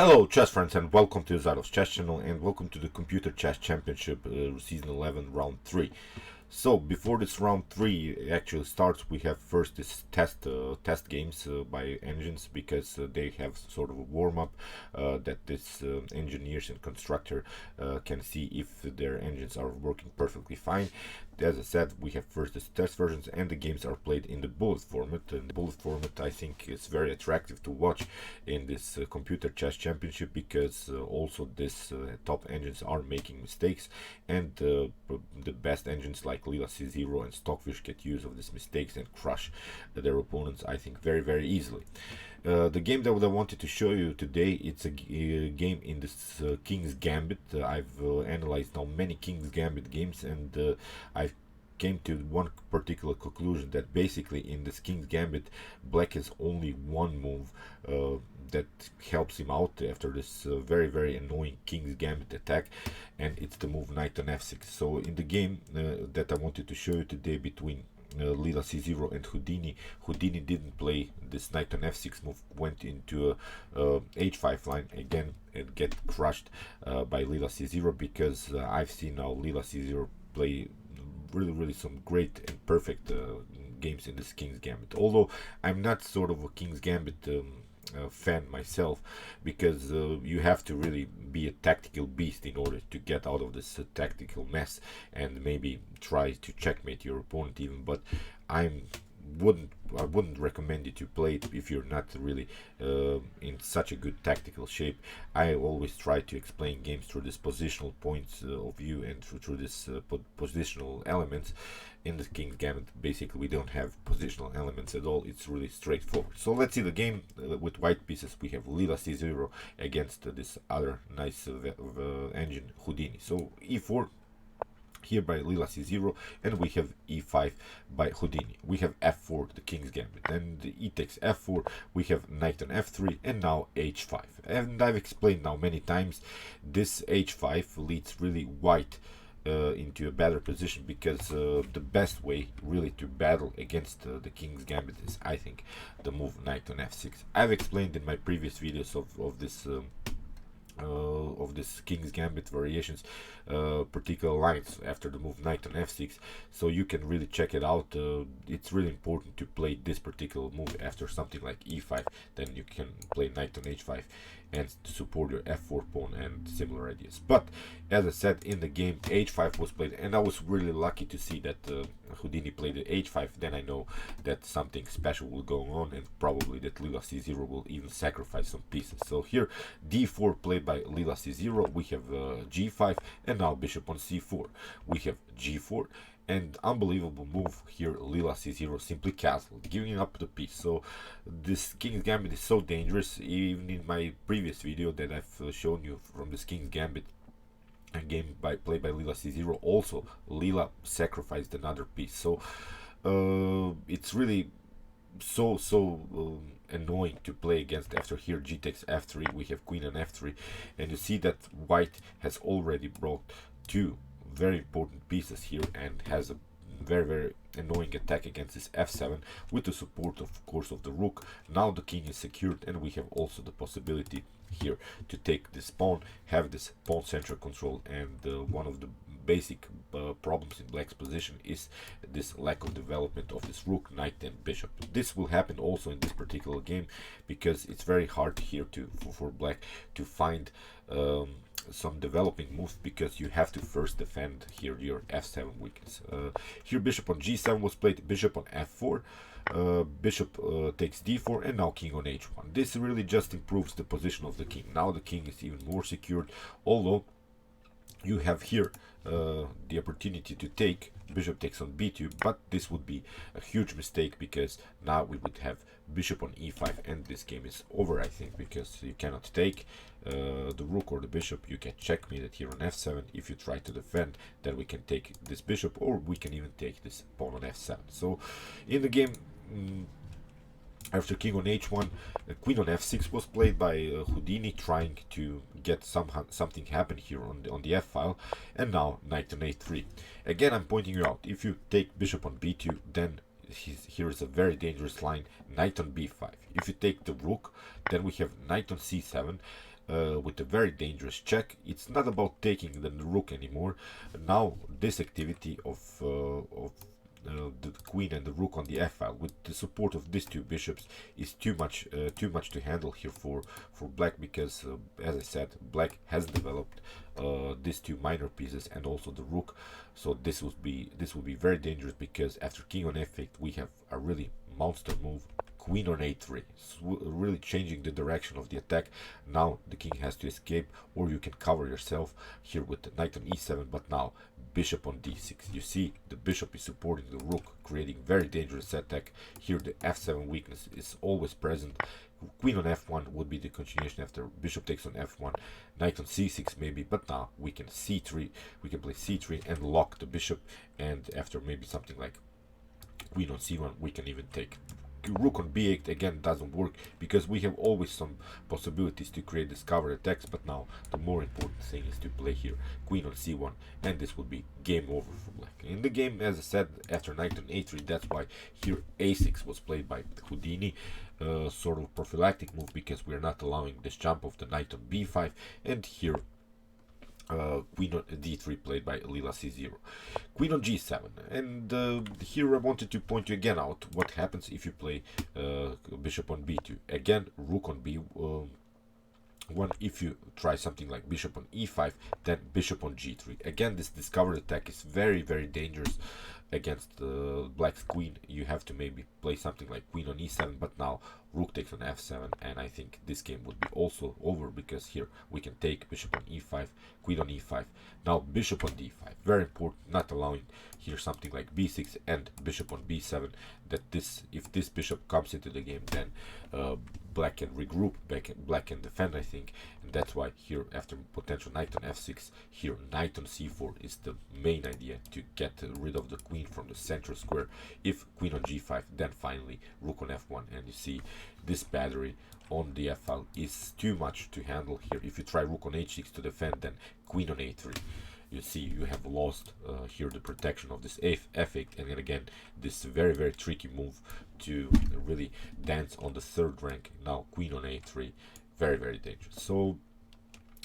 Hello chess friends and welcome to Jozarov's chess channel and welcome to the Computer Chess Championship Season 11 Round 3. So before this round 3 actually starts, we have first this test games by engines, because they have sort of a warm-up that this engineers and constructor can see if their engines are working perfectly fine. As I said, we have first the test versions, and the games are played in the bullet format. And the bullet format, I think, is very attractive to watch in this computer chess championship, because also this top engines are making mistakes, and the best engines like Leela C Zero and Stockfish get use of these mistakes and crush their opponents, I think, very easily. The game that I wanted to show you today, it's a game in this King's Gambit. I've analyzed now many King's Gambit games, and I've came to one particular conclusion, that basically in this King's Gambit, Black has only one move that helps him out after this very annoying King's Gambit attack, and it's the move knight on f6. So in the game that I wanted to show you today between Leela C Zero and Houdini didn't play this knight on f6 move, went into a h5 line. Again, it get crushed by Leela C Zero, because I've seen now Leela C Zero play really some great and perfect games in this King's Gambit. Although I'm not sort of a King's Gambit fan myself, because you have to really be a tactical beast in order to get out of this tactical mess and maybe try to checkmate your opponent even. But I wouldn't recommend you to play it if you're not really in such a good tactical shape. I always try to explain games through this positional points of view, and through this positional elements. In the King's Gambit, basically we don't have positional elements at all. It's really straightforward. So let's see the game with white pieces. We have Leela C Zero against this other nice engine Houdini. So e4 here by Leela C Zero, and we have e5 by Houdini. We have f4, the King's Gambit, and e takes f4. We have knight on f3, and now h5. And I've explained now many times, this h5 leads really white into a better position, because the best way really to battle against the King's Gambit is, I think, the move knight on f6. I've explained in my previous videos of this King's Gambit variations, particular lines after the move knight on f6, so you can really check it out. It's really important to play this particular move after something like e5, then you can play knight on h5 and to support your f4 pawn and similar ideas. But as I said, in the game h5 was played, and I was really lucky to see that Houdini played the h5. Then I know that something special will go on, and probably that Leela C Zero will even sacrifice some pieces. So here d4 played by Leela C Zero, we have g5, and now bishop on c4. We have g4, and unbelievable move here, Leela C Zero simply castled, giving up the piece. So this King's Gambit is so dangerous. Even in my previous video that I've shown you from this King's Gambit, a game played by Leela C Zero, also Leela sacrificed another piece. So it's really so annoying to play against. After here g takes f3, we have queen on f3, and you see that white has already brought two very important pieces here, and has a very annoying attack against this f7 with the support, of course, of the rook. Now the king is secured, and we have also the possibility here to take this pawn, have this pawn central control. And one of the basic problems in black's position is this lack of development of this rook, knight, and bishop. This will happen also in this particular game, because it's very hard here for black to find some developing moves, because you have to first defend here your f7 weakness. Here bishop on g7 was played, bishop on f4, bishop takes d4, and now king on h1. This really just improves the position of the king. Now the king is even more secured, although you have here the opportunity to take bishop takes on b2, but this would be a huge mistake, because now we would have bishop on e5, and this game is over, I think, because you cannot take the rook or the bishop. You can checkmate here on f7. If you try to defend, then we can take this bishop, or we can even take this pawn on f7. So in the game, after king on h1, queen on f6 was played by Houdini, trying to get something happen here on the f file, and now knight on a3. Again, I'm pointing you out, if you take bishop on b2, then here is a very dangerous line, knight on b5. If you take the rook, then we have knight on c7. with a very dangerous check. It's not about taking the rook anymore. Now this activity of the queen and the rook on the f file with the support of these two bishops is too much to handle here for black, because as I said, black has developed these two minor pieces and also the rook. So this would be very dangerous, because after king on f8 we have a really monster move, queen on a3, really changing the direction of the attack. Now the king has to escape, or you can cover yourself here with the knight on e7, but now bishop on d6. You see the bishop is supporting the rook, creating very dangerous attack. Here the f7 weakness is always present. Queen on f1 would be the continuation after bishop takes on f1, knight on c6 maybe, but now we can c3, we can play c3 and lock the bishop, and after maybe something like queen on c1 we can even take. Rook on b8 again doesn't work, because we have always some possibilities to create this cover attacks, but now the more important thing is to play here queen on c1, and this will be game over for black. In the game, as I said, after knight on a3, that's why here a6 was played by Houdini, sort of prophylactic move, because we are not allowing this jump of the knight on b5, and here queen on d3 played by Leela C Zero. Queen on g7, and here I wanted to point you again out what happens if you play bishop on b2. Again, rook on b1. If you try something like bishop on e5, then bishop on g3. Again, this discovered attack is very dangerous against black's queen. You have to maybe play something like queen on e7, but now rook takes on f7, and I think this game would be also over, because here we can take bishop on e5, queen on e5, now bishop on d5. Very important, not allowing here something like b6 and bishop on b7, that if this bishop comes into the game, then black can regroup, black can defend, I think, and that's why here after potential knight on f6, here knight on c4 is the main idea to get rid of the queen from the central square. If queen on g5, then finally rook on f1, and you see this battery on the f file is too much to handle here. If you try rook on h6 to defend, then queen on a3, you see you have lost here the protection of this f8, and then again this very tricky move to really dance on the third rank. Now queen on a3, very dangerous. So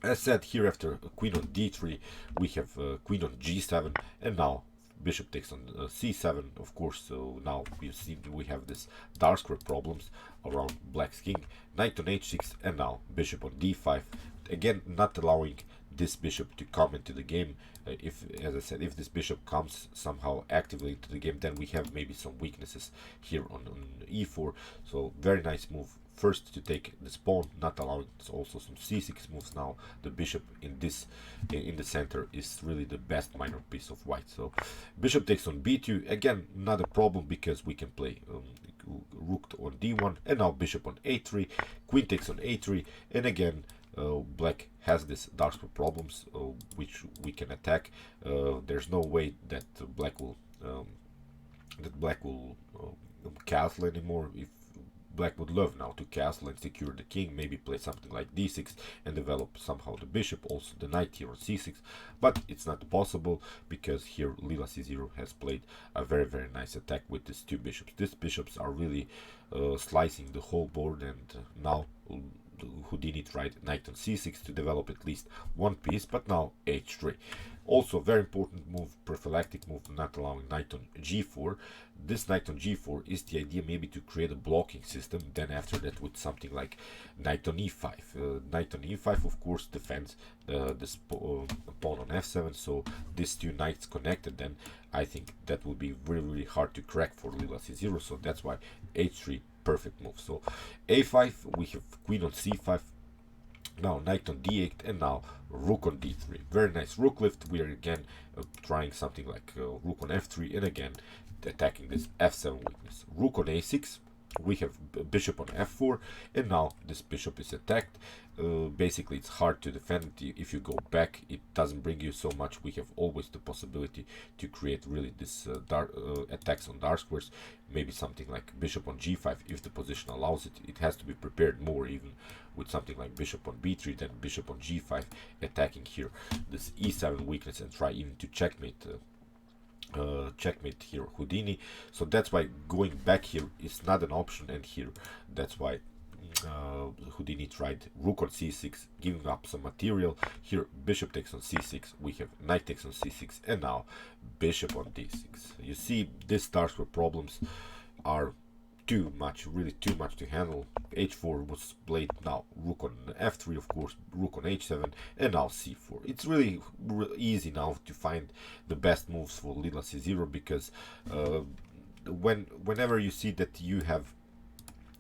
as said, here after queen on d3 we have queen on g7, and now bishop takes on c7, of course. So now you see we have this dark square problems around black's king, knight on h6, and now bishop on d5, again not allowing this bishop to come into the game. If, as I said, if this bishop comes somehow actively into the game, then we have maybe some weaknesses here on e4. So very nice move first to take this pawn, not allowing also some c6 moves. Now the bishop in the center is really the best minor piece of white. So bishop takes on b2, again not a problem, because we can play rook on d1, and now bishop on a3, queen takes on a3, and again black has this dark square problems which we can attack. There's no way that black will castle anymore. If black would love now to castle and secure the king, maybe play something like d6 and develop somehow the bishop, also the knight here on c6, but it's not possible, because here Leela C Zero has played a very nice attack with these two bishops. These bishops are really slicing the whole board, and now Houdini tried knight on c6 to develop at least one piece, but now h3. Also very important move, prophylactic move, not allowing knight on g4. This knight on g4 is the idea maybe to create a blocking system, then after that with something like knight on e5. Knight on e5 of course defends this pawn on f7, so these two knights connected, then I think that will be really hard to crack for Leela C Zero, so that's why h3 perfect move. So a5, we have queen on c5, now knight on d8, and now rook on d3. Very nice rook lift. We are again trying something like rook on f3, and again attacking this f7 weakness. Rook on a6, we have bishop on f4, and now this bishop is attacked. Basically it's hard to defend. If you go back, it doesn't bring you so much. We have always the possibility to create really this attacks on dark squares. Maybe something like bishop on g5 if the position allows it. It has to be prepared more, even with something like bishop on b3, then bishop on g5, attacking here this e7 weakness, and try even to checkmate here Houdini. So that's why going back here is not an option, and here that's why Houdini tried rook on c6, giving up some material. Here bishop takes on c6, we have knight takes on c6, and now bishop on d6. You see, this starts where problems are too much, really too much to handle. h4 was played, now rook on f3, of course, rook on h7, and now c4. It's really easy now to find the best moves for Leela C Zero, because whenever you see that you have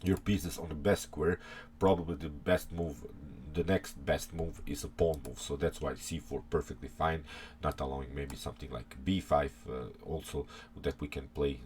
your pieces on the best square, probably the best move, the next best move is a pawn move. So that's why c4 perfectly fine, not allowing maybe something like b5 also, that we can play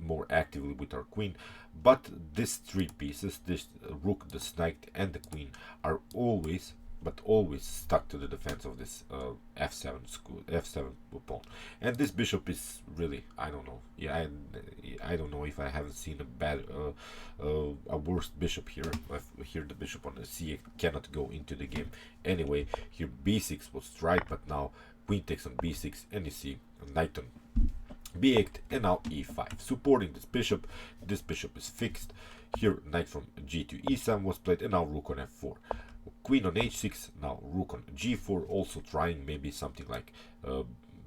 more actively with our queen. But these three pieces, this rook, the knight, and the queen, are always stuck to the defense of this f7 pawn. And this bishop is really, I don't know, yeah, I don't know if I haven't seen a worse bishop here. Here the bishop on the c8 cannot go into the game anyway. Here b6 was tried, but now queen takes on b6, and you see knight on b8, and now e5, supporting this bishop. This bishop is fixed. Here knight from g to e7 was played, and now rook on f4, queen on h6, now rook on g4, also trying maybe something like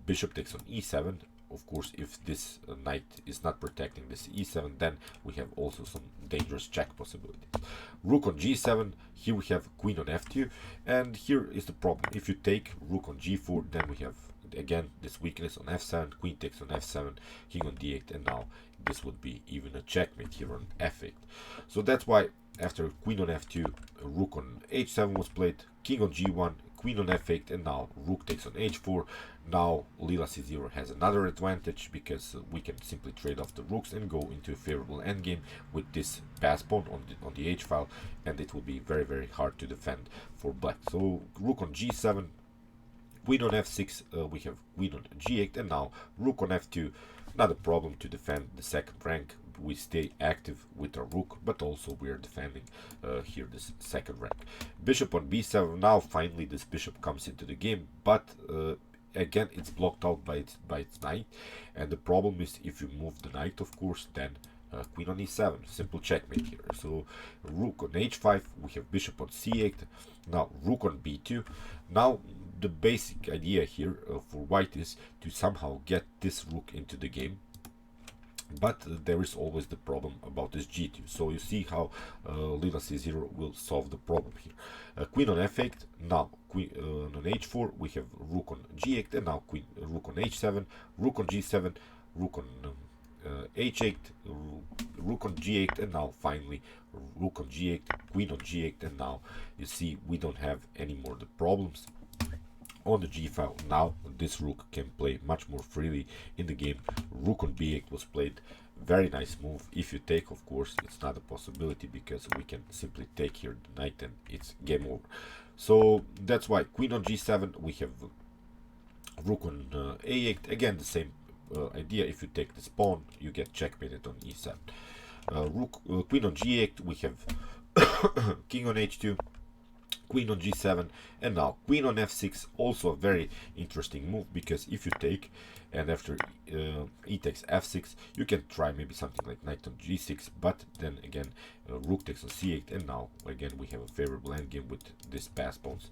bishop takes on e7. Of course, if this knight is not protecting this e7, then we have also some dangerous check possibilities. Rook on g7, here we have queen on f2, and here is the problem. If you take rook on g4, then we have again this weakness on f7, queen takes on f7, king on d8, and now this would be even a checkmate here on f8. So that's why after queen on f2, rook on h7 was played, king on g1, queen on f8, and now rook takes on h4. Now Leela C Zero has another advantage, because we can simply trade off the rooks and go into a favorable endgame with this pass pawn on the h file, and it will be very, very hard to defend for black. So rook on g7, queen on f6, we have queen on g8, and now rook on f2. Not a problem to defend the second rank. We stay active with our rook, but also we are defending here this second rank. Bishop on b7. Now finally this bishop comes into the game, but again it's blocked out by its knight, and the problem is if you move the knight, of course, then queen on e7, simple checkmate here. So rook on h5, we have bishop on c8, now rook on b2. Now the basic idea here for white is to somehow get this rook into the game, but there is always the problem about this g2. So you see how Leela C Zero will solve the problem here. Queen on f8, now queen on h4, we have rook on g8, and now queen rook on h7, rook on g7, rook on h8, rook on g8, and now finally rook on g8, queen on g8, and now you see we don't have any more the problems on the g file. Now this rook can play much more freely in the game. Rook on b8 was played, very nice move. If you take, of course, it's not a possibility, because we can simply take here the knight and it's game over. So that's why queen on g7, we have rook on a8, again the same idea. If you take this pawn, you get checkmated on e7. Queen on g8, we have king on h2, queen on g7, and now queen on f6. Also a very interesting move, because if you take and after e takes f6, you can try maybe something like knight on g6, but then again rook takes on c8, and now again we have a favorable endgame with this pass pawns.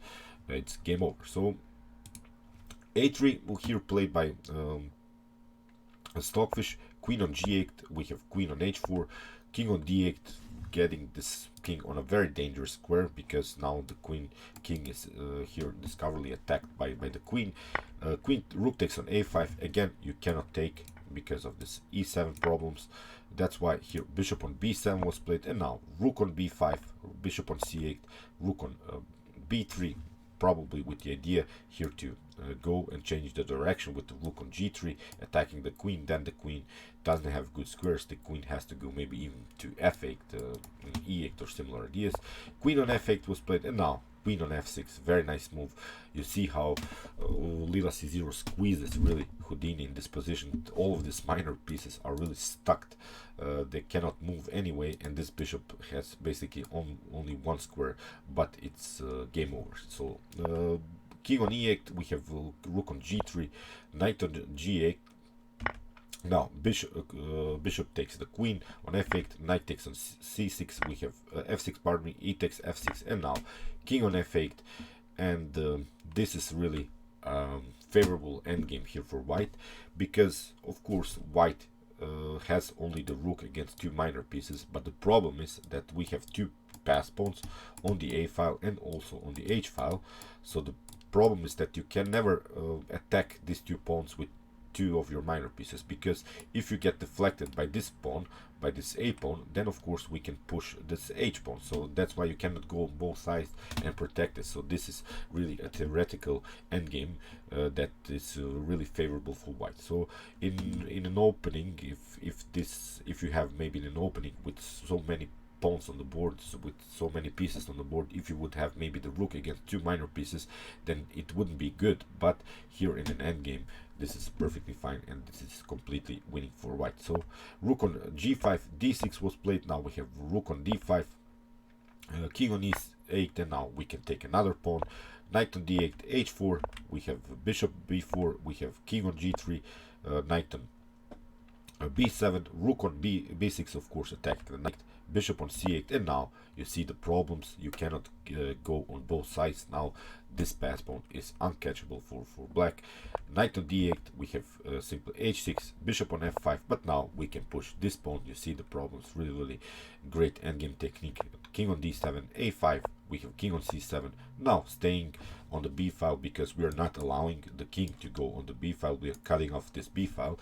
It's game over. So a3 here played by Stockfish. Queen on g8, we have queen on h4, king on d8, getting this king on a very dangerous square, because now the king is here discoverably attacked by the queen. Rook takes on a5, again you cannot take because of this e7 problems. That's why here bishop on b7 was played, and now rook on b5, bishop on c8, rook on b3, probably with the idea here to go and change the direction with the rook on g3, attacking the queen. Then the queen doesn't have good squares, the queen has to go maybe even to f8, e8 or similar ideas. Queen on f8 was played, and now queen on f6, very nice move. You see how Leela C Zero squeezes really Houdini in this position. All of these minor pieces are really stuck, they cannot move anyway, and this bishop has basically only one square, but it's game over. So king on e8, we have rook on g3, knight on g8, Now bishop takes the queen on f8, knight takes on c6, we have f6, pardon me, e takes f6, and now king on f8, and this is really favorable endgame here for white, because of course white has only the rook against two minor pieces, but the problem is that we have two pass pawns on the a file and also on the h file. So the problem is that you can never attack these two pawns with two of your minor pieces, because if you get deflected by this pawn, by this a pawn, then of course we can push this h pawn. So that's why you cannot go on both sides and protect it. So this is really a theoretical endgame that is really favorable for white. So in an opening, if you have maybe an opening with so many pawns on the board, with so many pieces on the board, if you would have maybe the rook against two minor pieces, then it wouldn't be good. But here in an endgame, this is perfectly fine, and this is completely winning for white. So rook on g5, d6 was played. Now we have rook on d5, king on e8, and now we can take another pawn. Knight on d8, h4, we have bishop b4, we have king on g3, knight on b7, rook on b6, of course, attack the knight, bishop on c8, and now you see the problems. You cannot go on both sides. Now this pass pawn is uncatchable for black. Knight on d8, we have simple h6, bishop on f5, but now we can push this pawn. You see the problems. Really great endgame technique. King on d7, a5, we have king on c7. Now staying on the b file, because we are not allowing the king to go on the b file. We are cutting off this b file.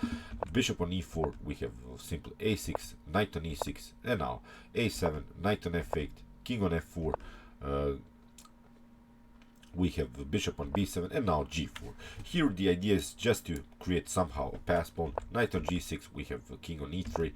Bishop on e4, we have simple a6, knight on e6, and now a7, knight on f8, king on f4, we have bishop on b7, and now g4. Here the idea is just to create somehow a pass pawn. Knight on g6, we have king on e3,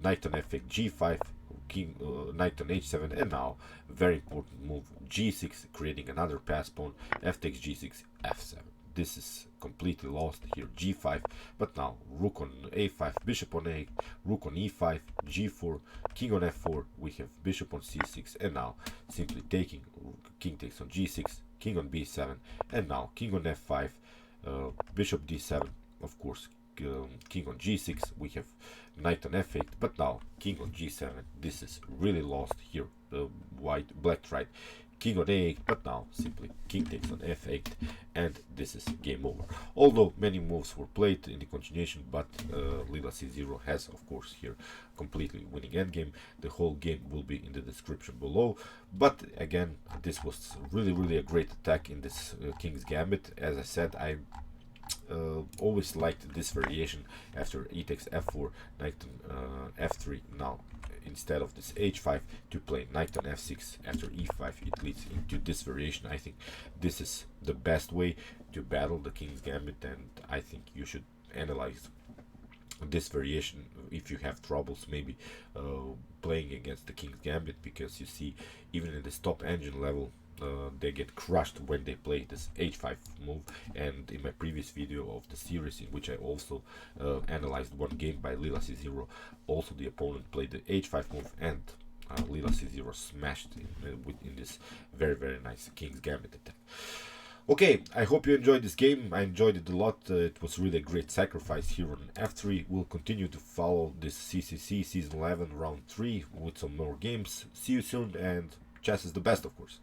knight on f8, g5, king, knight on h7, and now very important move, g6, creating another pass pawn. F takes g6, f7. This is completely lost here, g5, but now rook on a5, bishop on a8, rook on e5, g4, king on f4, we have bishop on c6, and now simply taking, king takes on g6, king on b7, and now king on f5, bishop d7, of course, king on g6, we have knight on f8, but now king on g7. This is really lost here. Black tried king on a8, but now simply king takes on f8, and this is game over. Although many moves were played in the continuation, but Leela C Zero has, of course, here completely winning endgame. The whole game will be in the description below. But again, this was really a great attack in this King's Gambit. As I said, I always liked this variation after e takes f4, knight on f3. Now instead of this h5, to play knight on f6 after e5, it leads into this variation. I think this is the best way to battle the King's Gambit, and I think you should analyze this variation if you have troubles maybe playing against the King's Gambit, because you see even in this top engine level they get crushed when they play this h5 move. And in my previous video of the series, in which I also analyzed one game by Leela C Zero, also the opponent played the h5 move, and Leela C Zero smashed in this very nice King's Gambit attack. Okay, I hope you enjoyed this game. I enjoyed it a lot. It was really a great sacrifice here on f3. We'll continue to follow this CCC Season 11 Round 3 with some more games. See you soon, and chess is the best, of course.